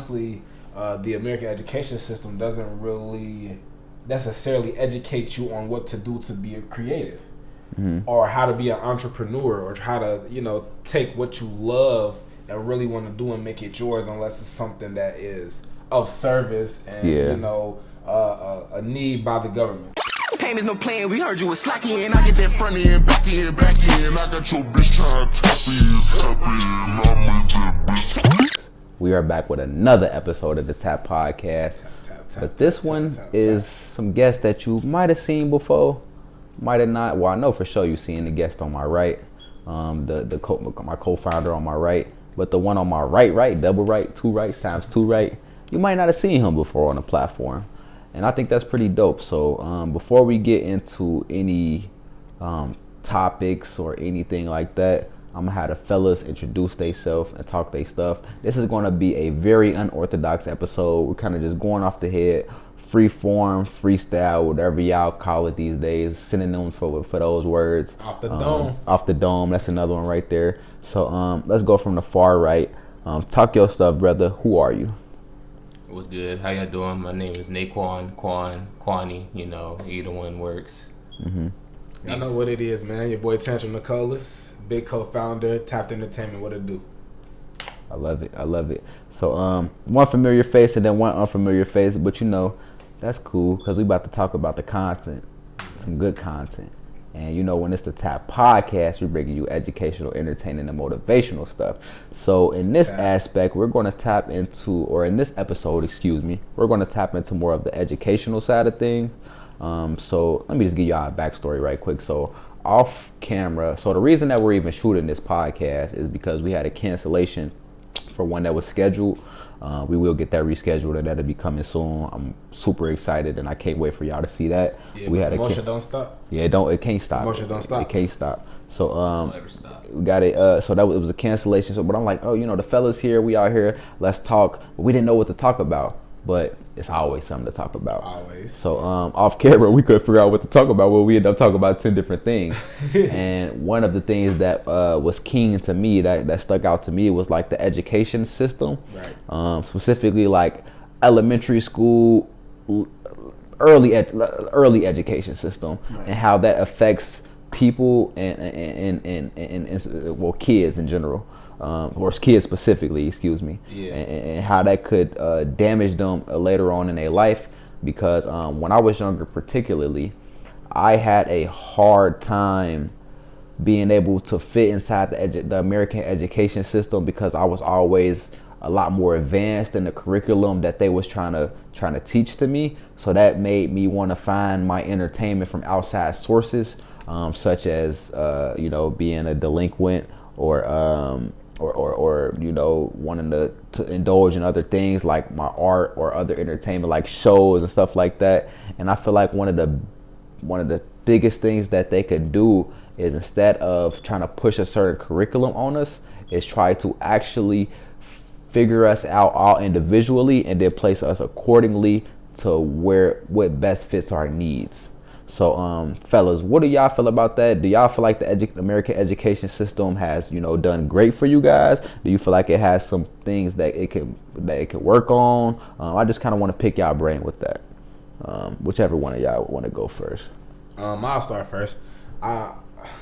honestly, the American education system doesn't really necessarily educate you on what to do to be a creative, or how to be an entrepreneur, or how to, you know, take what you love and really want to do and make it yours, unless it's something that is of service and you know, a need by the government. Payments no playing, we heard you was slacking, and I get that front end, back end, back end. I got your bitch trying to tap in. We are back with another episode of the Tap Podcast. But this one is some guests that you might have seen before, might have not. Well, I know for sure you've seen the guest on my right, my co-founder on my right, but the one on my right, double right, two rights times two right, you might not have seen him before on the platform. And I think that's pretty dope. So before we get into any topics or anything like that, I'm gonna have the fellas introduce themselves and talk their stuff. This is gonna be a very unorthodox episode. We're kind of just going off the head, free form, freestyle, whatever y'all call it these days. Synonyms for those words. Off the dome. Off the dome. That's another one right there. So let's go from the far right. Talk your stuff, brother. Who are you? What's good? How y'all doing? My name is Naquan, Quanny. You know, either one works. I know what it is, man. Your boy Tantrum Nicholas, big co-founder, Tapped Entertainment. What it do? I love it. So one familiar face and then one unfamiliar face, but you know, that's cool because we about to talk about the content, some good content. And you know, when it's the Tap Podcast, we're bringing you educational, entertaining, and motivational stuff. So in this aspect, we're going to tap into, or in this episode, we're going to tap into more of the educational side of things. So let me just give y'all a backstory right quick. So off camera, so the reason that we're even shooting this podcast is because we had a cancellation for one that was scheduled. We will get that rescheduled, and that'll be coming soon. I'm super excited, and I can't wait for y'all to see that. Yeah, we had the motion don't stop. Yeah, it can't stop. The motion don't stop. It can't stop. So Don't ever stop. we got it. So it was a cancellation. So, but I'm like, oh, you know, the fellas here, we out here, let's talk. But we didn't know what to talk about, but it's always something to talk about. Always. So off camera, we couldn't figure out what to talk about. Well, we ended up talking about 10 different things. And one of the things that was keen to me, that stuck out to me, was like the education system. Right. Specifically like elementary school, early education system, and how that affects people and well, kids in general. Or kids specifically, and how that could damage them later on in their life. Because when I was younger, particularly, I had a hard time being able to fit inside the American education system, because I was always a lot more advanced in the curriculum that they was trying to teach to me. So that made me want to find my entertainment from outside sources, such as you know, being a delinquent, or you know, wanting to indulge in other things like my art or other entertainment like shows and stuff like that. And I feel like one of the biggest things that they could do is, instead of trying to push a certain curriculum on us, is try to actually figure us out all individually and then place us accordingly to what best fits our needs. So, fellas, what do y'all feel about that? Do y'all feel like the American education system has, you know, done great for you guys? Do you feel like it has some things that it could work on? I just kind of want to pick y'all brain with that. Whichever one of y'all want to go first. I'll start first.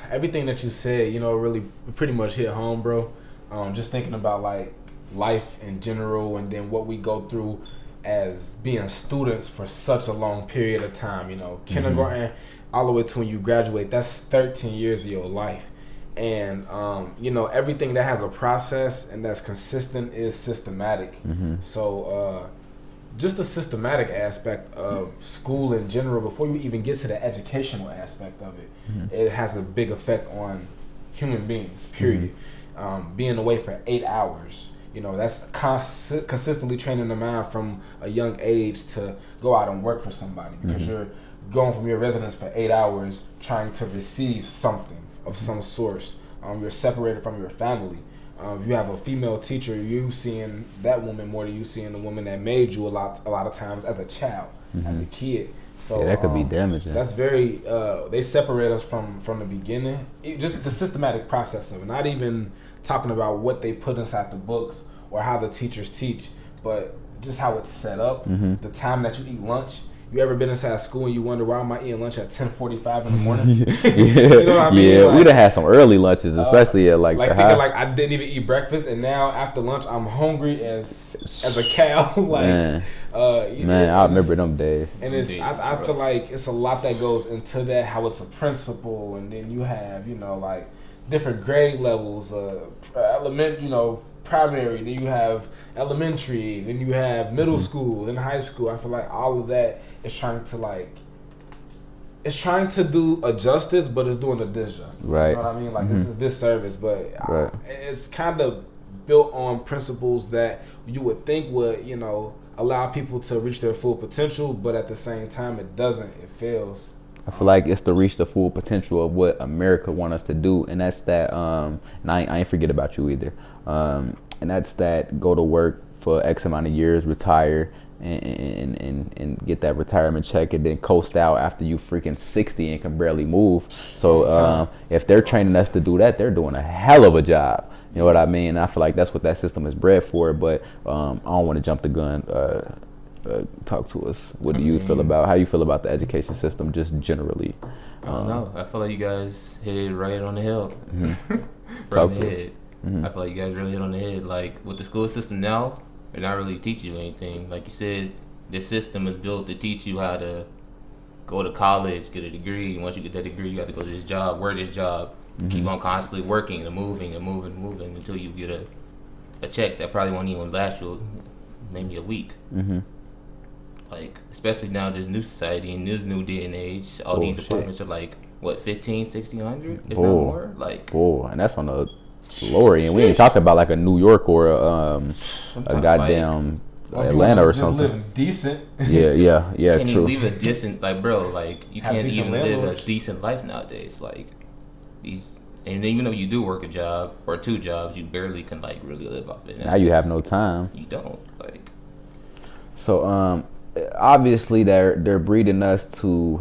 Everything that you said, you know, really pretty much hit home, bro. Just thinking about like life in general, and then what we go through as being students for such a long period of time, you know, kindergarten all the way to when you graduate. That's 13 years of your life. And, you know, everything that has a process and that's consistent is systematic. So just the systematic aspect of school in general, before you even get to the educational aspect of it, it has a big effect on human beings, period. Being away for 8 hours, you know, that's consistently training the mind from a young age to go out and work for somebody, because you're going from your residence for 8 hours trying to receive something of some source. You're separated from your family. If you have a female teacher, you seeing that woman more than you seeing the woman that made you a lot of times as a child, as a kid. So yeah, that could be damaging. That's very they separate us from the beginning. Just the systematic process of it, not even talking about what they put inside the books or how the teachers teach, but just how it's set up, Mm-hmm. the time that you eat lunch. You ever been inside school and you wonder why am I eating lunch at 10:45 in the morning? You know what I mean? Yeah, Like, we done had some early lunches, especially at like thinking like I didn't even eat breakfast, and now after lunch I'm hungry as a cow. Like, man, I remember them days. And it's I feel like it's a lot that goes into that, how it's a principle, and then you have, you know, like different grade levels, primary, then you have elementary, then you have middle school, then high school. I feel like all of that is trying to do a justice, but it's doing a disjustice. Right. You know what I mean? Like, this is a disservice, but it's kind of built on principles that you would think would, you know, allow people to reach their full potential, but at the same time, it doesn't. It fails. I feel like it's to reach the full potential of what America want us to do, and that's that. And I ain't forget about you either. And that's that. Go to work for X amount of years, retire, and get that retirement check, and then coast out after you freaking 60 and can barely move. So if they're training us to do that, they're doing a hell of a job. You know what I mean? And I feel like that's what that system is bred for. But I don't want to jump the gun. Talk to us. What do you feel about, how you feel about the education system just generally? I don't know. I feel like you guys hit it right on the head. Mm-hmm. Right on the head. Mm-hmm. I feel like you guys really hit on the head. Like, with the school system now, they're not really teaching you anything. Like you said, this system is built to teach you how to go to college, get a degree. And once you get that degree, you have to go to this job, work this job, keep on constantly working and moving until you get a check that probably won't even last you maybe a week. Mm-hmm. Like, especially now, this new society and this new day and age, all these apartments are like, what, 15, 1600, if not more? Like, and that's on the lower end. We ain't talking about like a New York or a goddamn Atlanta or something. Living decent. Yeah, can't true. even live a decent, like, bro, like, you can't even live a decent life nowadays. Like, these, and then even though you do work a job or two jobs, you barely can, like, really live off it. Now you have no time. You don't, like. So obviously they're breeding us to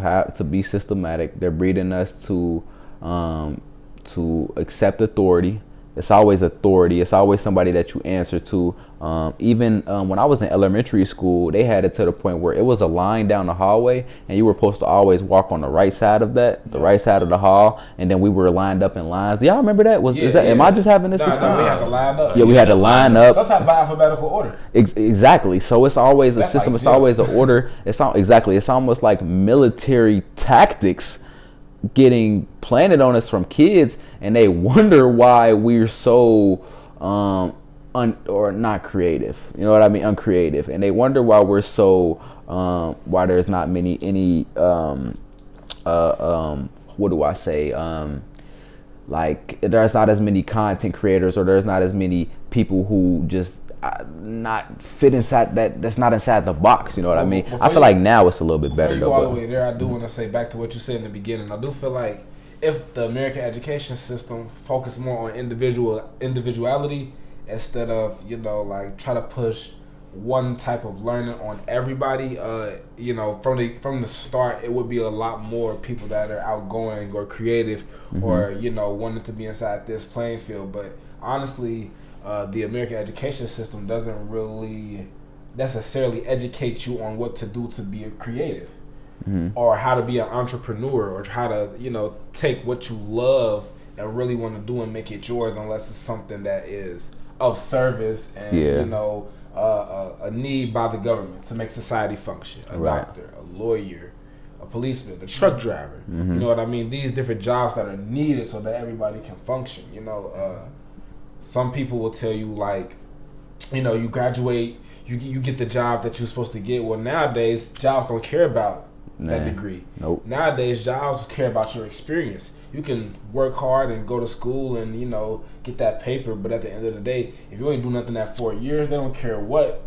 be systematic. They're breeding us to accept authority. It's always authority. It's always somebody that you answer to. Even when I was in elementary school, they had it to the point where it was a line down the hallway, and you were supposed to always walk on the right side of the right side of the hall, and then we were lined up in lines. Do y'all remember that? Am I just having this? No, we had to line up. Yeah, we had to line up. Sometimes by alphabetical order. Exactly. So it's always a system. Like, it's always an order. It's almost like military tactics getting planted on us from kids, and they wonder why we're so or not creative. You know what I mean? Uncreative. And they wonder why we're so why there's not any what do I say? Like, there's not as many content creators, or there's not as many people who just not fit inside that's not inside the box. You know what I mean? I feel like now it's a little bit better. Before you go all the way there, I do want to say back to what you said in the beginning. I do feel like if the American education system focused more on individuality instead of, you know, like, try to push one type of learning on everybody, you know, from the start, it would be a lot more people that are outgoing or creative, or, you know, wanting to be inside this playing field. But honestly, the American education system doesn't really necessarily educate you on what to do to be a creative, or how to be an entrepreneur, or how to, you know, take what you love and really want to do and make it yours, unless it's something that is of service and, you know, a need by the government to make society function. A doctor, a lawyer, a policeman, a truck driver. You know what I mean? These different jobs that are needed so that everybody can function. You know, some people will tell you, like, you know, you graduate, you get the job that you're supposed to get. Well, nowadays, jobs don't care about that degree. Nope. Nowadays, jobs care about your experience. You can work hard and go to school and, you know, get that paper, but at the end of the day, if you ain't do nothing at 4 years, they don't care what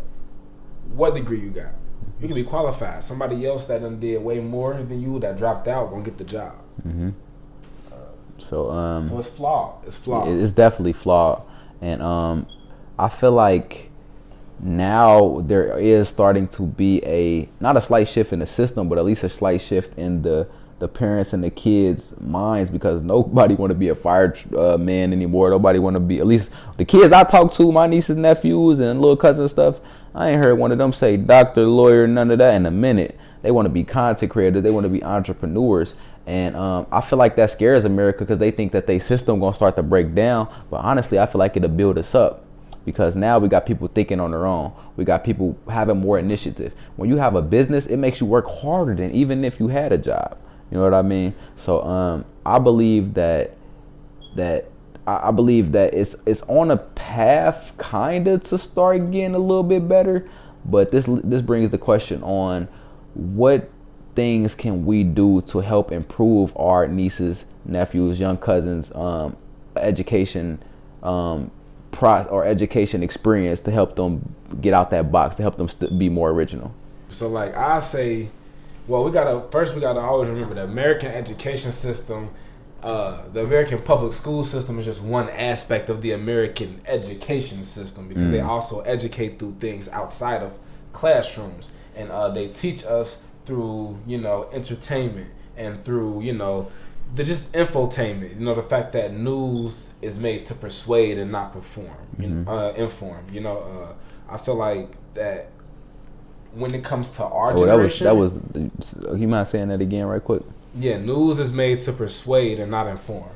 degree you got. You can be qualified. Somebody else that done did way more than you, that dropped out, gonna get the job. So it's flawed. It's flawed. It's definitely flawed, and I feel like now there is starting to be not a slight shift in the system, but at least a slight shift in the parents and the kids' minds, because nobody want to be a fireman anymore. Nobody want to be, at least the kids I talk to, my nieces, nephews, and little cousins and stuff. I ain't heard one of them say doctor, lawyer, none of that in a minute. They want to be content creators. They want to be entrepreneurs. And I feel like that scares America because they think that their system going to start to break down. But honestly, I feel like it'll build us up because now we got people thinking on their own. We got people having more initiative. When you have a business, it makes you work harder than even if you had a job. You know what I mean? So I believe that it's on a path kind of to start getting a little bit better. But this brings the question on what things can we do to help improve our nieces, nephews, young cousins, education or education experience to help them get out that box, to help them be more original. So like I say, well, we gotta always remember the American education system. The American public school system is just one aspect of the American education system because they also educate through things outside of classrooms, and they teach us through, entertainment and through, the just infotainment. The fact that news is made to persuade and not inform. I feel like that when it comes to our generation. That was. You mind saying that again, right quick? Yeah, news is made to persuade and not inform.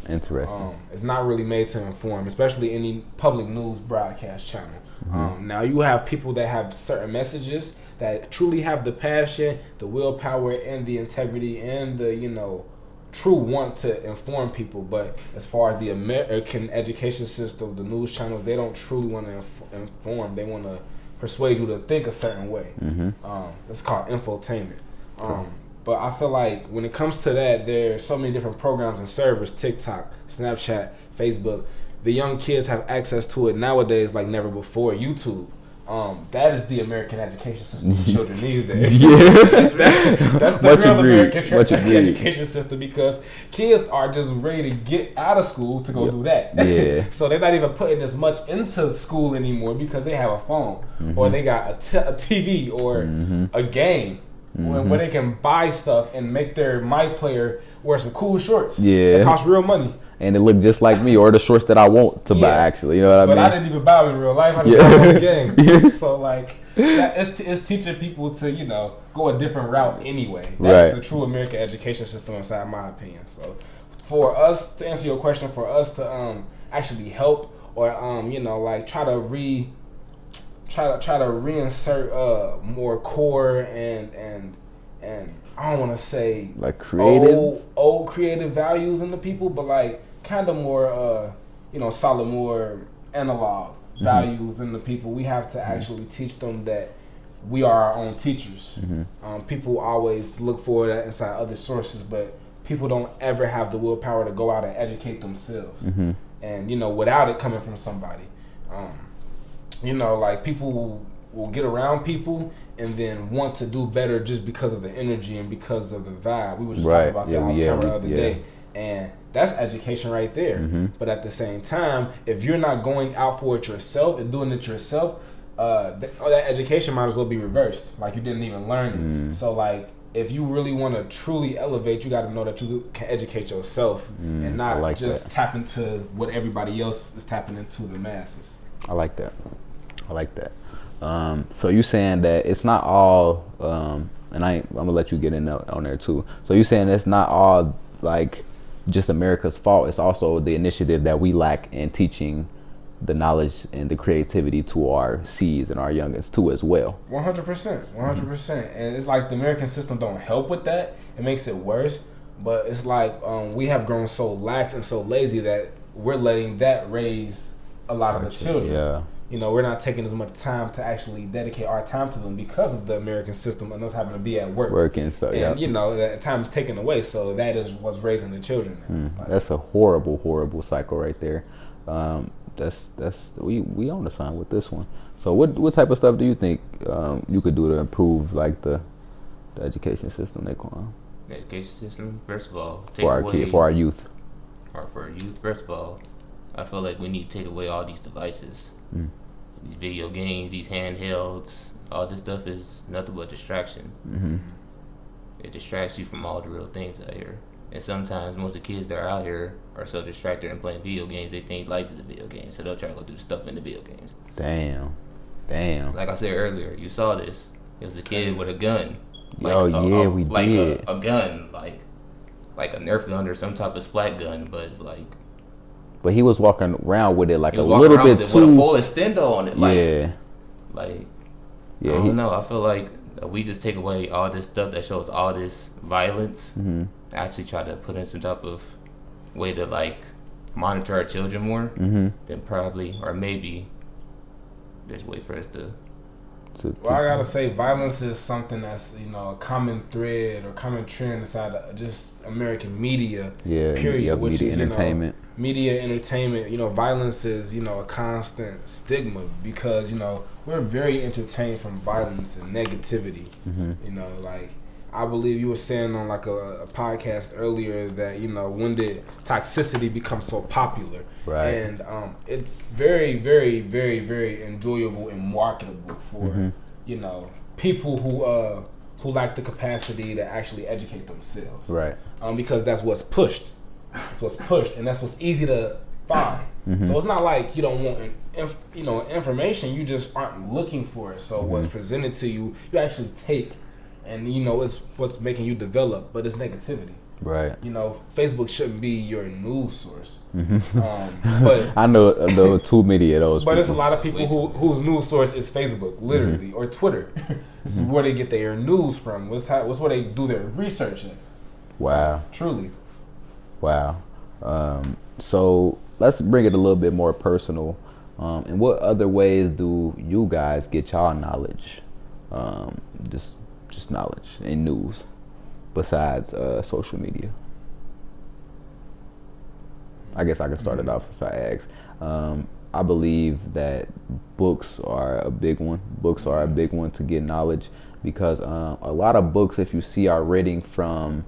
Interesting. It's not really made to inform, especially any public news broadcast channel. Now you have people that have certain messages that truly have the passion, the willpower, and the integrity, and the true want to inform people. But as far as the American education system, the news channels, they don't truly want to inform. They want to persuade you to think a certain way. It's called infotainment. But I feel like when it comes to that, there's so many different programs and servers, TikTok, Snapchat, Facebook. The young kids have access to it nowadays like never before. YouTube. That is the American education system for children these days. That's the real American education system, because kids are just ready to get out of school to go do that. Yeah. So they're not even putting as much into school anymore because they have a phone or they got a TV or a game where they can buy stuff and make their My Player wear some cool shorts. Yeah. That cost real money. And it look just like me, or the shorts that I want to buy, actually. You know what I mean? But I didn't even buy them in real life. I just bought them in the game. So, like, it's teaching people to, go a different route anyway. That's the true American education system, inside my opinion. So, for us, to answer your question, for us to actually help or, try to reinsert more core and I don't want to say like creative old creative values in the people, but like kind of more solid, more analog values in the people. We have to actually teach them that we are our own teachers. People always look for that inside other sources, but people don't ever have the willpower to go out and educate themselves. And without it coming from somebody, like people will get around people and then want to do better just because of the energy and because of the vibe. We were just talking about that off camera the other day. And that's education right there. But at the same time, if you're not going out for it yourself and doing it yourself, that education might as well be reversed. Like you didn't even learn it. So like, if you really want to truly elevate, you got to know that you can educate yourself and not like just tap into what everybody else is tapping into, the masses. I like that. So you saying that it's not all, and I'm gonna let you get in on there too. So you saying it's not all like just America's fault. It's also the initiative that we lack in teaching the knowledge and the creativity to our seeds and our youngest too as well. 100%. And it's like the American system don't help with that. It makes it worse. But it's like we have grown so lax and so lazy that we're letting that raise a lot of the children. Yeah. We're not taking as much time to actually dedicate our time to them because of the American system and us having to be at work and stuff. And that time is taken away, so that is what's raising the children. That's a horrible cycle right there. We on the sign with this one. So what type of stuff do you think you could do to improve like the education system, Naquan? The education system, first of all, for our youth. First of all, I feel like we need to take away all these devices. These video games, these handhelds, all this stuff is nothing but distraction. It distracts you from all the real things out here. And sometimes most of the kids that are out here are so distracted and playing video games, they think life is a video game, so they'll try to go do stuff in the video games. Damn. Damn. Like I said earlier, you saw this. It was a kid with a gun. We did. A gun, like a Nerf gun or some type of splat gun, but it's like. But he was walking around with it like a little little bit too. With a full extendo on it. Like, yeah. Like. Yeah. I don't know. I feel like we just take away all this stuff that shows all this violence. Mm-hmm. Actually, try to put in some type of way to like monitor our children more. Mm-hmm. Then probably or maybe there's a way for us to. Well, I gotta say, violence is something that's a common thread or common trend inside of just American media. Yeah, period. Which media is entertainment. Media entertainment. Violence is a constant stigma because we're very entertained from violence and negativity. Mm-hmm. Like I believe you were saying on like a podcast earlier that when did toxicity become so popular? Right. And it's very, very, very, very enjoyable and marketable for people who lack the capacity to actually educate themselves. Right. Because that's what's pushed. That's what's pushed, and that's what's easy to find. Mm-hmm. So it's not like you don't want information. You just aren't looking for it. So what's presented to you, you actually take. And it's what's making you develop, but it's negativity. Right. Facebook shouldn't be your news source. Mm-hmm. But I know too many of those. But there's a lot of people whose news source is Facebook, literally, or Twitter. This is where they get their news from. What's where they do their research in. Wow. Truly. Wow. So let's bring it a little bit more personal. In what other ways do you guys get y'all knowledge? Just knowledge and news besides social media. I guess I can start it off since I asked. I believe that books are a big one. Books are a big one to get knowledge because a lot of books, if you see, are written from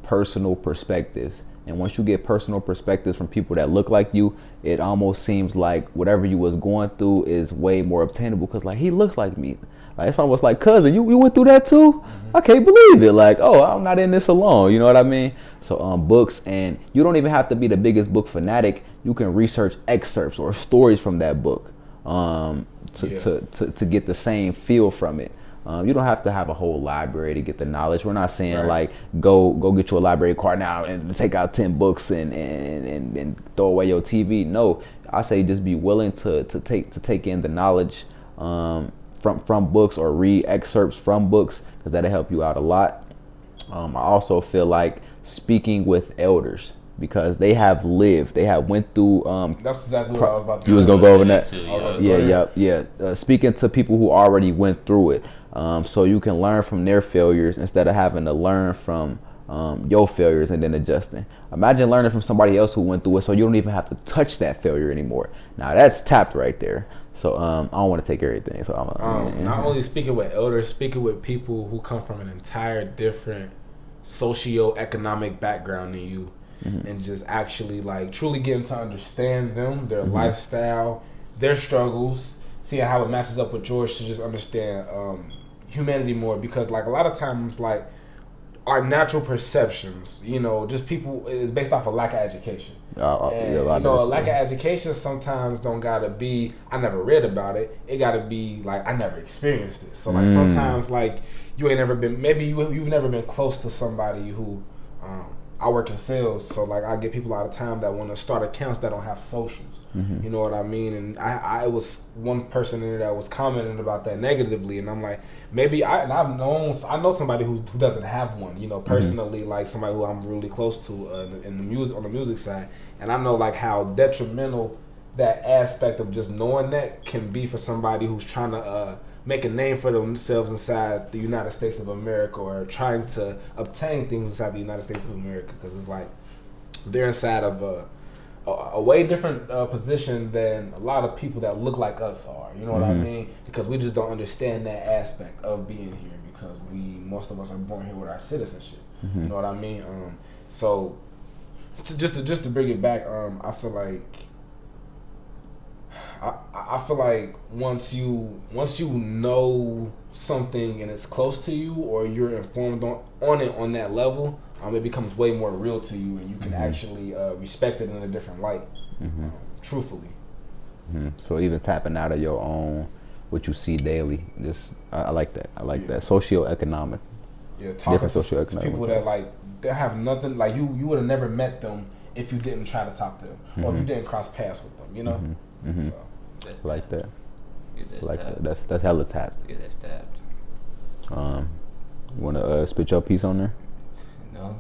personal perspectives. And once you get personal perspectives from people that look like you, it almost seems like whatever you was going through is way more obtainable because like he looks like me. Like it's almost like, cousin, you went through that too? Mm-hmm. I can't believe it. Like, oh, I'm not in this alone. You know what I mean? So books, and you don't even have to be the biggest book fanatic. You can research excerpts or stories from that book to get the same feel from it. You don't have to have a whole library to get the knowledge. We're not saying like go get you a library card now and take out 10 books and throw away your TV. No, I say just be willing to take in the knowledge from books or read excerpts from books because that'll help you out a lot. I also feel like speaking with elders because they have lived, they have went through. That's exactly what I was about to. You was gonna go over that. Yeah. Speaking to people who already went through it, so you can learn from their failures instead of having to learn from your failures and then adjusting. Imagine learning from somebody else who went through it, so you don't even have to touch that failure anymore. Now that's tapped right there. So I don't want to take everything. So I'm not only speaking with elders, speaking with people who come from an entire different socio-economic background than you, and just actually like truly getting to understand them, their lifestyle, their struggles, seeing how it matches up with yours to just understand humanity more. Because like a lot of times, like our natural perceptions, just people is based off a lack of education. And, a lack of education sometimes don't gotta be, I never read about it. It gotta be like, I never experienced it. So like sometimes like you ain't never been, maybe you've never been close to somebody who, I work in sales. So like I get people all the time that want to start accounts that don't have socials. You know what I mean? And I was one person in there that was commenting about that negatively, and I'm like, maybe I know somebody who doesn't have one, personally, like somebody who I'm really close to in the music, on the music side, and I know like how detrimental that aspect of just knowing that can be for somebody who's trying to make a name for themselves inside the United States of America, or trying to obtain things inside the United States of America, because it's like they're inside of a way different position than a lot of people that look like us are. You know what I mean? Because we just don't understand that aspect of being here, because most of us are born here with our citizenship. You know what I mean? So just to bring it back, I feel like once you know something and it's close to you, or you're informed on it on that level, it becomes way more real to you, and you can actually respect it in a different light, truthfully. So even tapping out of your own, what you see daily, just I like that. I like that. Socioeconomic. Yeah, talking to socioeconomic people that like they have nothing. Like you would have never met them if you didn't try to talk to them, or if you didn't cross paths with them. You know. So That's like that. Yeah, that's Like tapped. that. That's hella tapped. Yeah, that's tapped. You wanna spit your piece on there? No,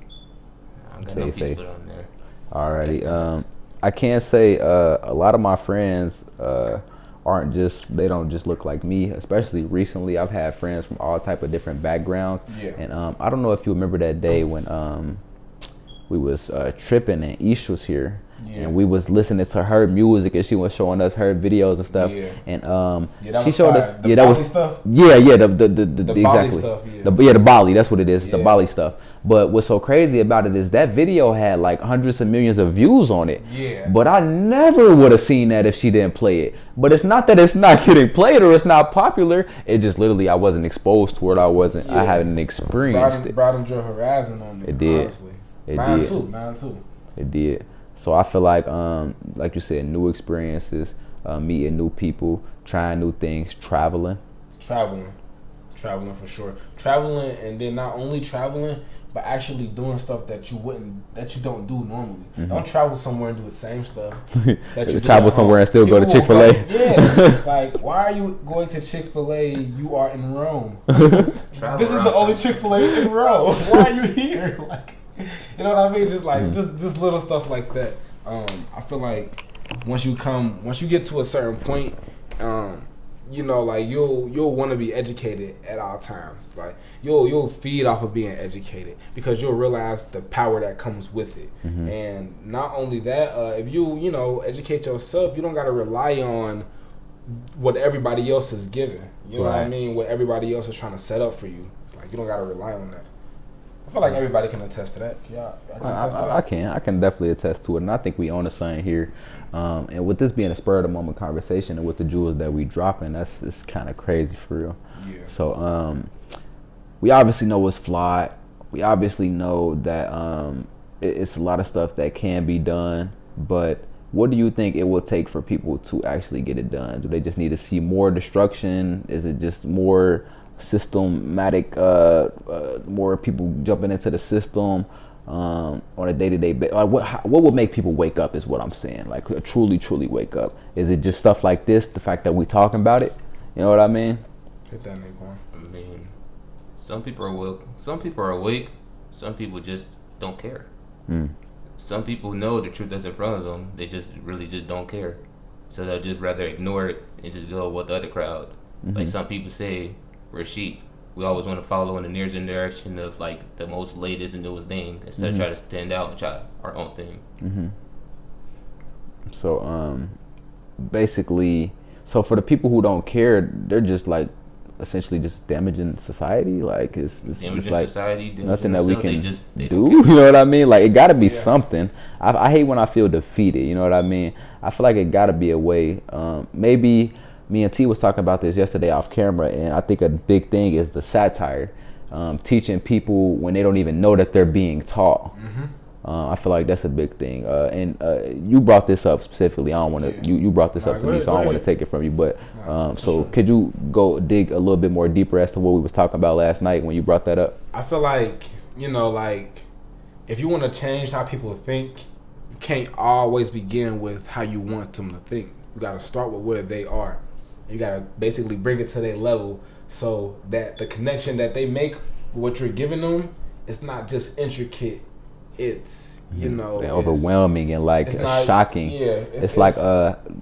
I don't got Say, no piece say. put on there. Alrighty. I can't say a lot of my friends they don't just look like me. Especially recently, I've had friends from all type of different backgrounds. Yeah. And I don't know if you remember that day when we was tripping and Ish was here. Yeah. And we was listening to her music and she was showing us her videos and stuff. Yeah. And that she was showed fire. us The Bali stuff? Yeah, the Bali exactly stuff, yeah. the Bali, that's what it is. Yeah. The Bali stuff. But what's so crazy about it is that video had like hundreds of millions of views on it. Yeah. But I never would have seen that if she didn't play it. But it's not that it's not getting played or it's not popular. It just literally I wasn't exposed to it. I hadn't experienced it. Broadened your horizon on it. It did. Honestly. It Mine did. too. It did. So I feel like you said, new experiences, meeting new people, trying new things, traveling for sure. Traveling, and then not only traveling, but actually doing stuff that you don't do normally. Don't travel somewhere and do the same stuff that you do travel at home. somewhere and still go to People will Chick-fil-A. Yeah, like why are you going to Chick-fil-A? You are in Rome. This is the only Chick-fil-A in Rome. Why are you here? Like, you know what I mean? Just like just little stuff like that. I feel like once you get to a certain point, you know, like you'll want to be educated at all times. Like you'll feed off of being educated because you'll realize the power that comes with it. And not only that, if you know educate yourself, you don't got to rely on what everybody else is giving. You know what I mean? What everybody else is trying to set up for you. Like you don't got to rely on that. I feel like everybody can attest to that. Yeah, I can definitely attest to it, and I think we own the same here. And with this being a spur of the moment conversation, and with the jewels that we dropping, it's kind of crazy for real. Yeah. So we obviously know what's flawed. We obviously know that it's a lot of stuff that can be done, but what do you think it will take for people to actually get it done? Do they just need to see more destruction? Is it just more systematic, more people jumping into the system on a day-to-day basis? What would make people wake up is what I'm saying, like truly wake up. Is it just stuff like this, the fact that we talking about it? You know what I mean? Hit that nigga one. I mean, some people are awake, some people just don't care. Some people know the truth that's in front of them, they just really just don't care, so they'll just rather ignore it and just go with the other crowd. Like some people say, we're sheep. We always want to follow in the nearest direction of like the most latest and newest thing instead of try to stand out and try our own thing. So basically, so for the people who don't care, they're just like essentially just damaging society. Like it's like society, nothing that we can they do. You know what I mean? Like it got to be something. I hate when I feel defeated. You know what I mean? I feel like it got to be a way. Maybe. Me and T was talking about this yesterday off camera, and I think a big thing is the satire, teaching people when they don't even know that they're being taught. I feel like that's a big thing. And you brought this up specifically. I don't want to. You brought this up to me, so I don't want to take it from you. But so could you go dig a little bit more deeper as to what we was talking about last night when you brought that up? I feel like like if you want to change how people think, you can't always begin with how you want them to think. You got to start with where they are. You gotta basically bring it to their level so that the connection that they make with what you're giving them, it's not just intricate. It's overwhelming and like shocking. Yeah, it's like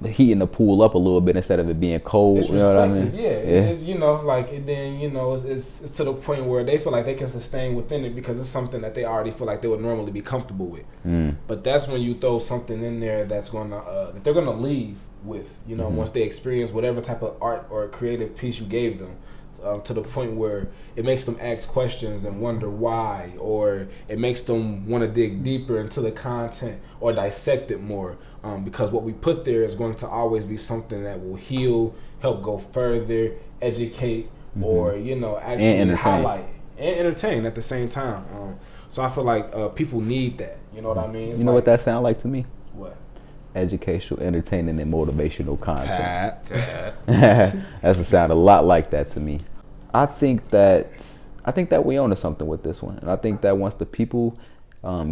heating the pool up a little bit instead of it being cold. You know what I mean? Yeah, it's and then it's to the point where they feel like they can sustain within it because it's something that they already feel like they would normally be comfortable with. But that's when you throw something in there that's gonna that they're gonna leave with, once they experience whatever type of art or creative piece you gave them, to the point where it makes them ask questions and wonder why, or it makes them want to dig deeper into the content or dissect it more, because what we put there is going to always be something that will heal, help go further, educate, or actually highlight and entertain at the same time. So I feel like people need that. You know what I mean? What that sound like to me? What? Educational, entertaining, and motivational content. Tap. That's a sound a lot like that to me. I think that we own something with this one, and I think that once the people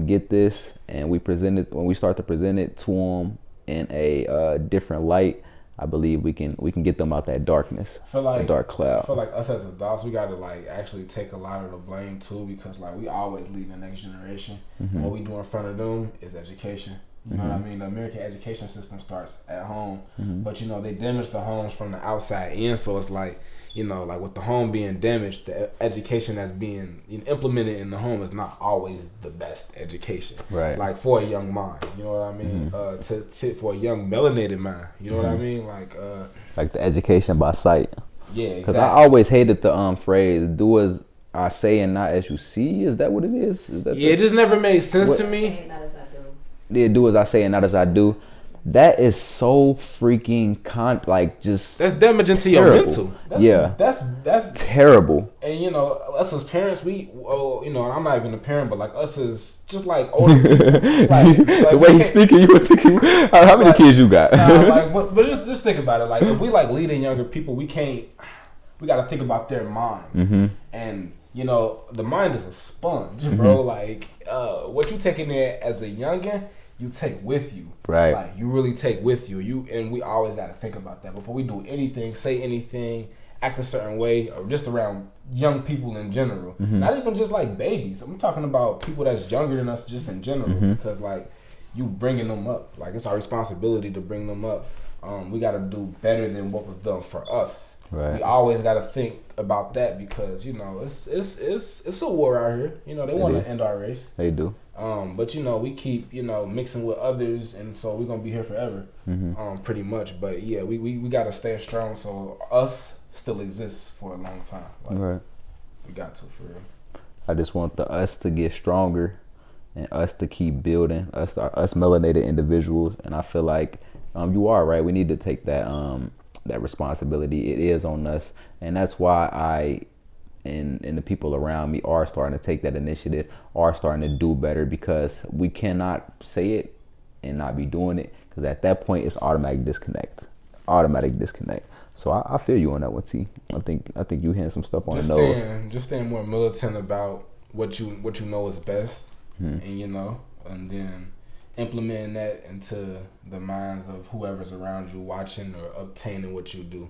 get this and when we start to present it to them in a different light, I believe we can get them out that darkness, the dark cloud. I feel like us as adults, we gotta like actually take a lot of the blame too, because like we always lead the next generation. Mm-hmm. What we do in front of them is education. You know what I mean? The American education system starts at home, but you know they damage the homes from the outside in. So it's like, you know, like with the home being damaged, the education that's being implemented in the home is not always the best education. Right. Like for a young mind, you know what I mean? For a young melanated mind, you know what I mean? Like the education by sight. Yeah, exactly. Because I always hated the phrase "do as I say and not as you see." Is that what it is? It just never made sense to me. Yeah, do as I say and not as I do. That is so freaking that's damaging to your mental. That's terrible. And you know, us as parents, you know, I'm not even a parent, but like us as just like older people, like the way he's speaking, you would think how many kids you got? But just think about it. Like if we like leading younger people, we got to think about their minds, and you know, the mind is a sponge, bro. Like what you take in there as a youngin', you take with you. Right. Like you really take with you. And we always got to think about that before we do anything, say anything, act a certain way, or just around young people in general. Not even just like babies. I'm talking about people that's younger than us just in general, because like you bringing them up. Like it's our responsibility to bring them up. We got to do better than what was done for us. Right. We always got to think about that because, you know, it's a war out here. You know, they want to end our race. They do. But you know, we keep, you know, mixing with others, and so we're gonna be here forever, pretty much. But yeah, we gotta stay strong, so us still exists for a long time. Like, right. We got to, for real. I just want us to get stronger, and us to keep building, us melanated individuals. And I feel like you are right. We need to take that responsibility. It is on us, and that's why and the people around me are starting to take that initiative, are starting to do better, because we cannot say it and not be doing it, because at that point it's automatic disconnect. So I feel you on that one, T. I think you hitting some stuff on the nose. Just staying more militant about what you know is best, and you know, and then implementing that into the minds of whoever's around you, watching or obtaining what you do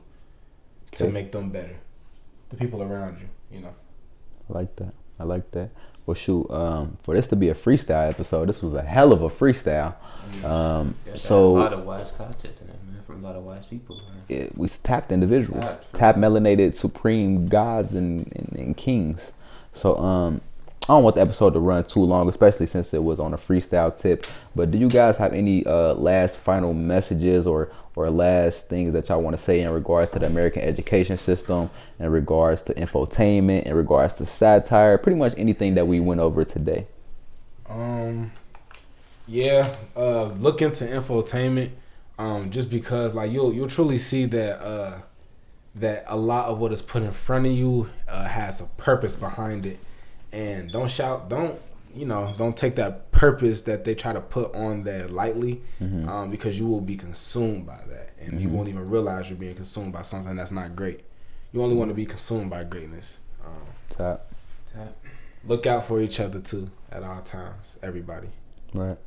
to make them better. The people around you, you know. I like that. Well, shoot, for this to be a freestyle episode, this was a hell of a freestyle. So a lot of wise content in it, man, from a lot of wise people. We tapped individuals, tapped melanated supreme gods and kings. So I don't want the episode to run too long, especially since it was on a freestyle tip. But do you guys have any last final messages or last things that y'all want to say in regards to the American education system, in regards to infotainment, in regards to satire, pretty much anything that we went over today? Look into infotainment, just because like you'll truly see that that a lot of what is put in front of you has a purpose behind it. And don't take that purpose that they try to put on there lightly, because you will be consumed by that, and you won't even realize you're being consumed by something that's not great. You only want to be consumed by greatness. Tap. Look out for each other too at all times. Everybody. Right.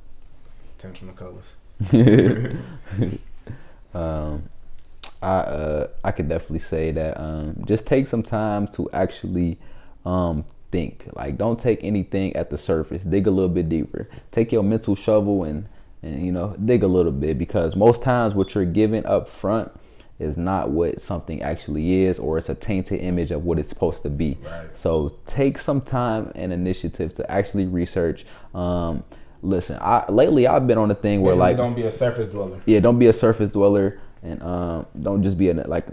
Intentional colors. I could definitely say that just take some time to actually think. Like, don't take anything at the surface. Dig a little bit deeper. Take your mental shovel and you know, dig a little bit, because most times what you're giving up front is not what something actually is, or it's a tainted image of what it's supposed to be. Right. So take some time and initiative to actually research. Listen, lately I've been on a thing where, like, don't be a surface dweller. Yeah, don't be a surface dweller, and don't just be like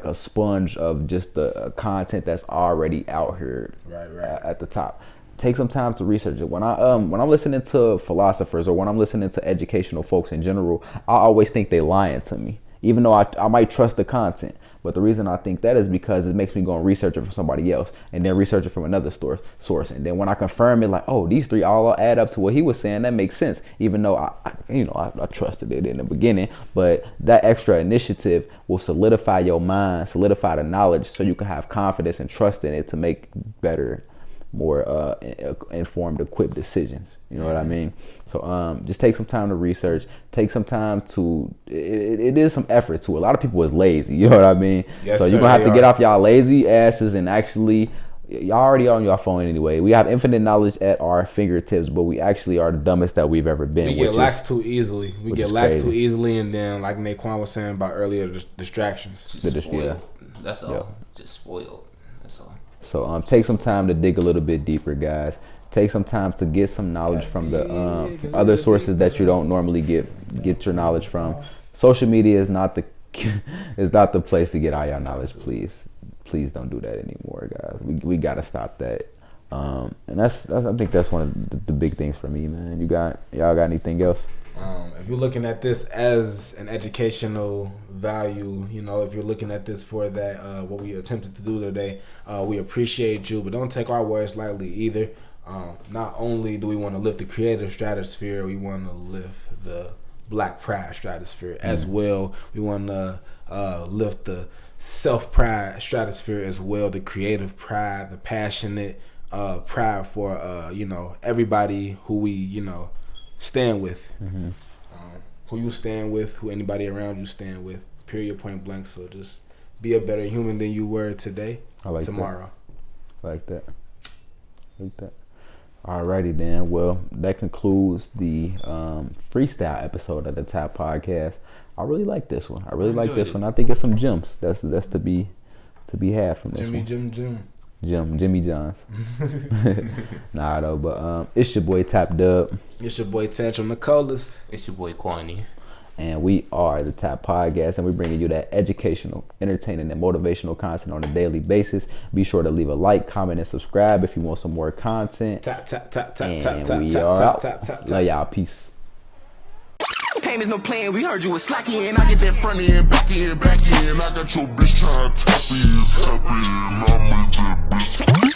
a sponge of just the content that's already out here at the top. Take some time to research it. When I'm listening to philosophers, or when I'm listening to educational folks in general, I always think they lying to me, even though I might trust the content. But the reason I think that is because it makes me go and research it from somebody else, and then research it from another source. And then when I confirm it, like, oh, these three all add up to what he was saying, that makes sense. Even though I trusted it in the beginning, but that extra initiative will solidify your mind, solidify the knowledge, so you can have confidence and trust in it to make better, more informed, equipped decisions. You know what I mean? So just take some time to research. Take some time to. It is some effort to. A lot of people is lazy. You know what I mean? Yes, so you're gonna have to get off y'all lazy asses and actually. Y'all already on your phone anyway. We have infinite knowledge at our fingertips, but we actually are the dumbest that we've ever been. We get lax too easily. Too easily, and then like Naquan was saying about earlier, distractions. That's all. Yeah. Just spoiled. That's all. So take some time to dig a little bit deeper, guys. Take some time to get some knowledge from the other sources that you don't normally get your knowledge from. Social media is not the place to get all your knowledge. Please don't do that anymore, guys. We gotta stop that. And that's I think that's one of the big things for me, man. Y'all got anything else? If you're looking at this as an educational value, if you're looking at this for that, what we attempted to do today, we appreciate you, but don't take our words lightly either. Not only do we want to lift the creative stratosphere, we want to lift the Black pride stratosphere as well. We want to lift the self-pride stratosphere as well, the creative pride, the passionate pride for everybody who we stand with, who you stand with, who anybody around you stand with, period, point blank. So just be a better human than you were today. I like tomorrow. That. Like that. Alrighty then. Well, that concludes the freestyle episode of the Tap Podcast. I really like this one. I think it's some gems. That's to be had from this one. Jimmy Johns. Nah, though, but it's your boy Tap Dub. It's your boy Tantrum Nicholas. It's your boy Quanny. And we are the Tap Podcast, and we're bringing you that educational, entertaining, and motivational content on a daily basis. Be sure to leave a like, comment, and subscribe if you want some more content. And we are out. Love y'all. Peace. Pain is no plan, we heard you was slacking, and I get that front end, back end, I got your bitch trying to tap in, I make that bitch.